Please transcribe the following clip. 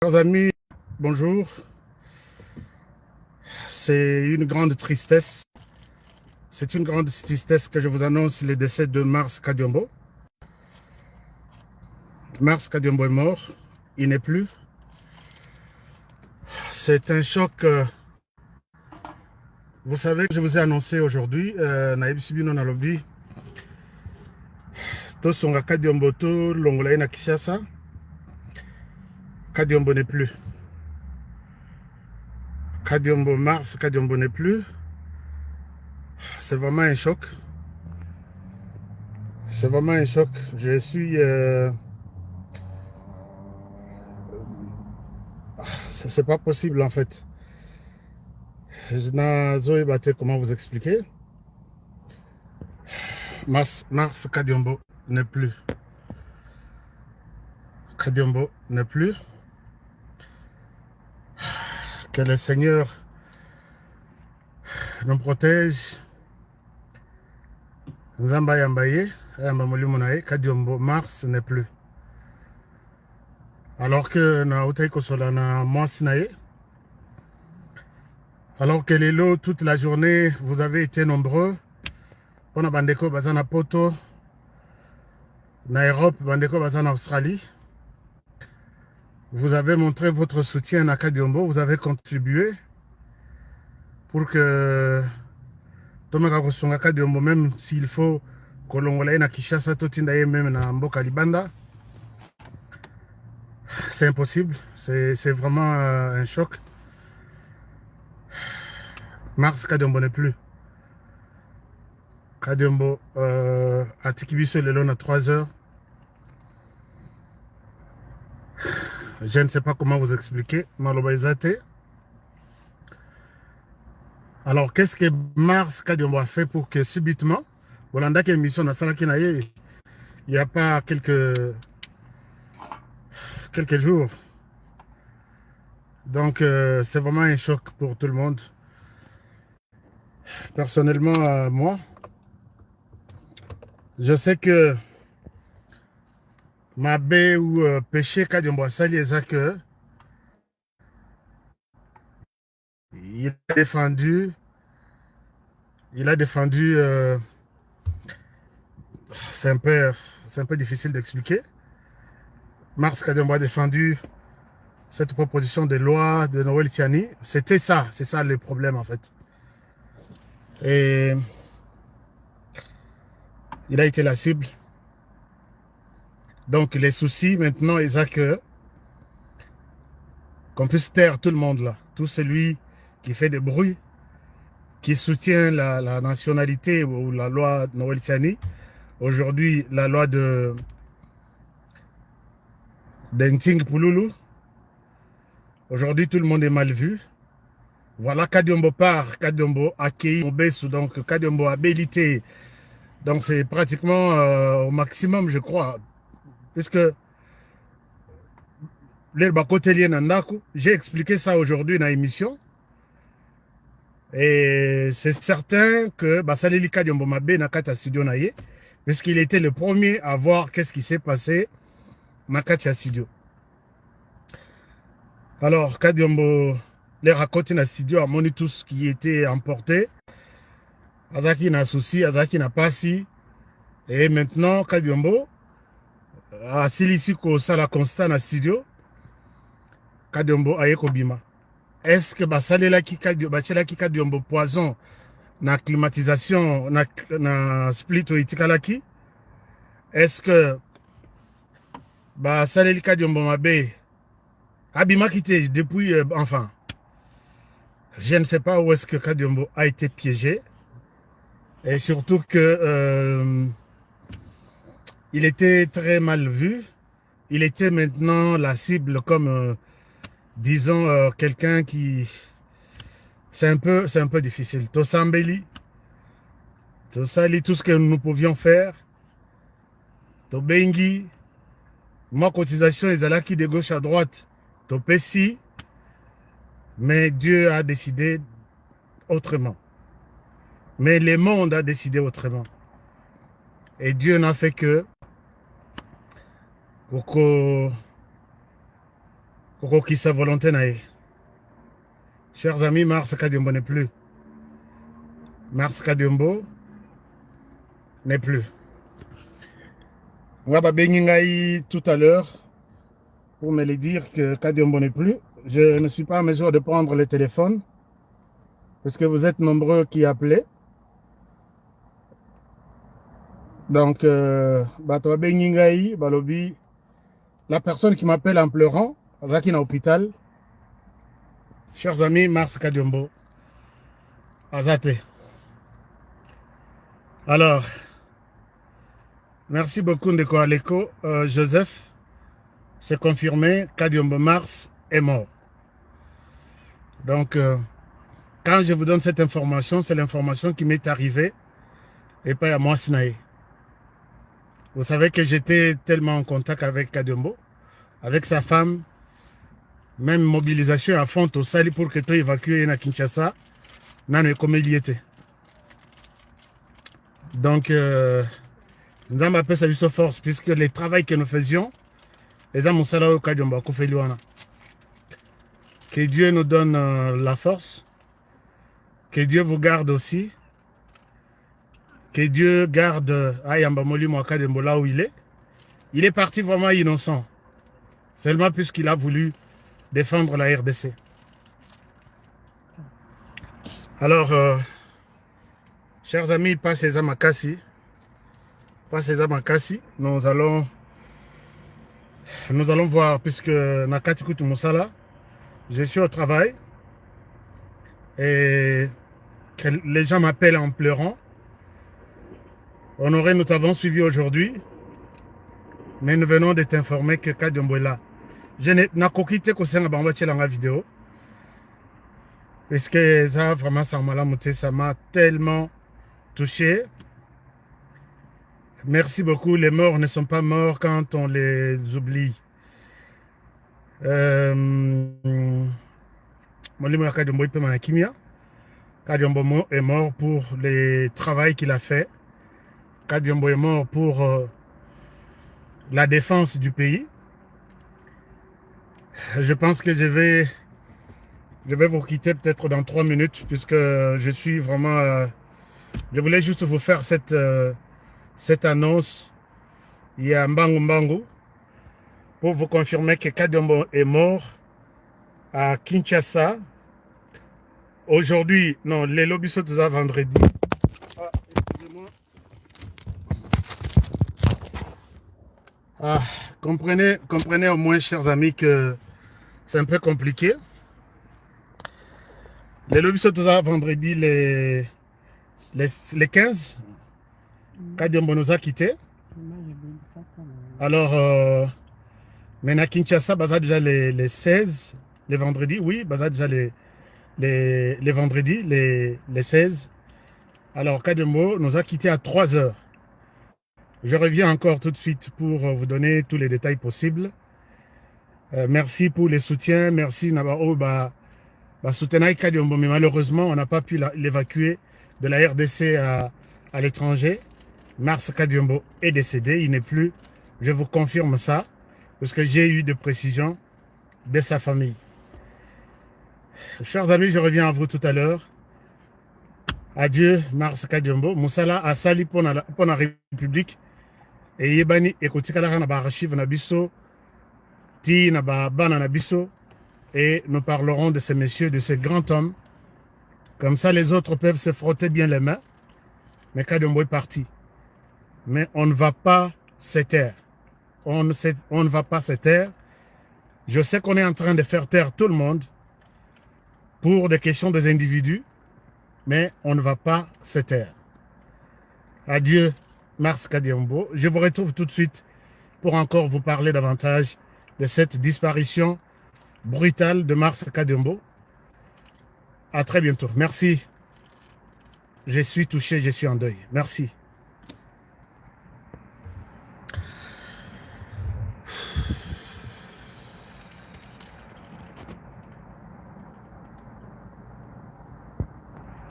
Chers amis, bonjour. C'est une grande tristesse. C'est une grande tristesse que je vous annonce le décès de Mars Kadiombo. Mars Kadiombo est mort. Il n'est plus. C'est un choc. Vous savez que je vous ai annoncé aujourd'hui, Naïb Sibino Nalobi, Tosonga Kadiombo, to Longolaï na Kishasa. Kadiombo n'est plus. Kadiombo, Mars Kadiombo n'est plus. C'est vraiment un choc. C'est vraiment un choc. Je suis... c'est pas possible en fait. Je n'ai pas comment vous expliquer. Mars Kadiombo n'est plus. Kadiombo n'est plus. Que le Seigneur nous protège. Nzamba Yambaye, Kadiombo, Mars n'est plus. Alors que na Otaïko Solana Moisinaye, alors que les lots toute la journée, vous avez été nombreux. On a Bandeko Bazana Poto, na Europe, Bandeko Bazana Australie. Vous avez montré votre soutien à Kadiombo, vous avez contribué pour que Tomeka Kosonga Kadiombo, même s'il faut Kolongolaye na Kishasa, Totindaye même na Mboka Libanda. C'est impossible, c'est vraiment un choc. Mars Kadiombo n'est plus. Kadiombo à Tikibiso le long à 3 heures. Je ne sais pas comment vous expliquer. Malobaizate. Alors, qu'est-ce que Mars Kadiombo a fait pour que subitement, Bolanda qui émission dans Salakinaye, il n'y a pas quelques jours. Donc, c'est vraiment un choc pour tout le monde. Personnellement, moi, je sais que ma baie ou péché Kadiombo Sali est que il a défendu, c'est un peu difficile d'expliquer. Mars Kadiombo a défendu cette proposition de loi de Noël Tiani. C'est ça le problème en fait. Et il a été la cible. Donc les soucis maintenant, Isaac, qu'on puisse taire tout le monde là, tout celui qui fait des bruits, qui soutient la nationalité ou la loi Noël Tiani. Aujourd'hui, la loi de Nting Pouloulou. Aujourd'hui, tout le monde est mal vu. Voilà, Kadiombo part, Kadiombo accueilli Mobesu, donc Kadiombo a habilité. Donc c'est pratiquement au maximum, je crois. Puisque j'ai expliqué ça aujourd'hui dans l'émission. Et c'est certain que Basaleli Kadiombo Mabe Nakata Studio Naye, puisqu'il était le premier à voir qu'est-ce qui s'est passé Nakata Studio. Alors, Kadiombo, les raconte dans studio, a moni tout ce qui était emporté. Azaki n'a souci, Azaki n'a pas si. Et maintenant, Kadiombo, a Silisi ko sala constant na studio, Kadiombo aye kobima. Est-ce que basalela ki Kadiombo poison na climatisation na split ou itikalaki? Est-ce que basalela Kadiombo mabe abima quitté depuis enfin, je ne sais pas où est-ce que Kadiombo a été piégé. Et surtout que il était très mal vu. Il était maintenant la cible comme, disons, quelqu'un qui... C'est un peu difficile. Tosambeli, Tosali, tout ce que nous pouvions faire. Tobengi, moi, cotisation, les alaki de gauche à droite. Topesi, mais Dieu a décidé autrement. Mais le monde a décidé autrement. Et Dieu n'a fait que Koko qui sa volonté nae. Chers amis, Mars Kadiombo n'est plus. Mars Kadiombo n'est plus. On va bénir tout à l'heure pour me le dire que Kadiombo n'est plus. Je ne suis pas en mesure de prendre le téléphone parce que vous êtes nombreux qui appelaient. Donc, balobi, la personne qui m'appelle en pleurant, Zaki na hôpital. Chers amis, Mars Kadiombo, Azate. Alors, merci beaucoup de Koaleko. Joseph, c'est confirmé, Kadiombo Mars est mort. Donc, quand je vous donne cette information, c'est l'information qui m'est arrivée et pas à moi, Sinaï. Vous savez que j'étais tellement en contact avec Kadiombo, avec sa femme, même mobilisation à fond au Sali pour que tu évacues à Kinshasa, non, comme il y était. Donc, nous avons appelé ça une force, puisque le travail que nous faisions, les hommes au Kadiombo, que Dieu nous donne la force, que Dieu vous garde aussi, que Dieu garde Ayamba Molimo Kadiombo là où il est. Il est parti vraiment innocent, seulement puisqu'il a voulu défendre la RDC. Alors, chers amis, passez à Makassi. Passez à Makassi. Nous allons voir, puisque Nakati Kutu Moussala, je suis au travail et que les gens m'appellent en pleurant. Honoré, nous t'avons suivi aujourd'hui, mais nous venons de t'informer que Kadiombo est là. Je n'ai pas quitté la vidéo. Parce que ça, vraiment, ça m'a tellement touché. Merci beaucoup. Les morts ne sont pas morts quand on les oublie. Kadiombo est mort pour le travail qu'il a fait. Kadiombo est mort pour la défense du pays. Je pense que je vais vous quitter peut-être dans 3 minutes puisque je suis vraiment... je voulais juste vous faire cette annonce. Il y a Mbangu Mbangu pour vous confirmer que Kadiombo est mort à Kinshasa. Aujourd'hui, non, les lobbies sont tous à vendredi. Ah, excusez-moi. Ah, comprenez au moins, chers amis, que c'est un peu compliqué. Les lobbies sont tous à vendredi, les 15. Kadiombo nous a quittés. Alors, maintenant, Kinshasa, baza déjà les 16, les vendredis, oui, baza déjà les vendredis, les 16. Alors, Kadiombo nous a quittés à 3 heures. Je reviens encore tout de suite pour vous donner tous les détails possibles. Merci pour les soutiens, merci Nabao, soutenir Kadiombo, mais malheureusement, on n'a pas pu l'évacuer de la RDC à l'étranger. Mars Kadiombo est décédé, il n'est plus. Je vous confirme ça, parce que j'ai eu des précisions de sa famille. Chers amis, je reviens à vous tout à l'heure. Adieu, Mars Kadiombo. Moussala a sali pour la République. Et Yebani ekotikala na ba archive na biso, ti na ba bana na biso. Et nous parlerons de ces messieurs, de ces grands hommes. Comme ça, les autres peuvent se frotter bien les mains. Mais Kadiombo est parti. Mais on ne va pas se taire. On ne va pas se taire. Je sais qu'on est en train de faire taire tout le monde pour des questions des individus, mais on ne va pas se taire. Adieu, Mars Kadiombo. Je vous retrouve tout de suite pour encore vous parler davantage de cette disparition brutale de Mars Kadiombo. À très bientôt. Merci. Je suis touché, je suis en deuil. Merci.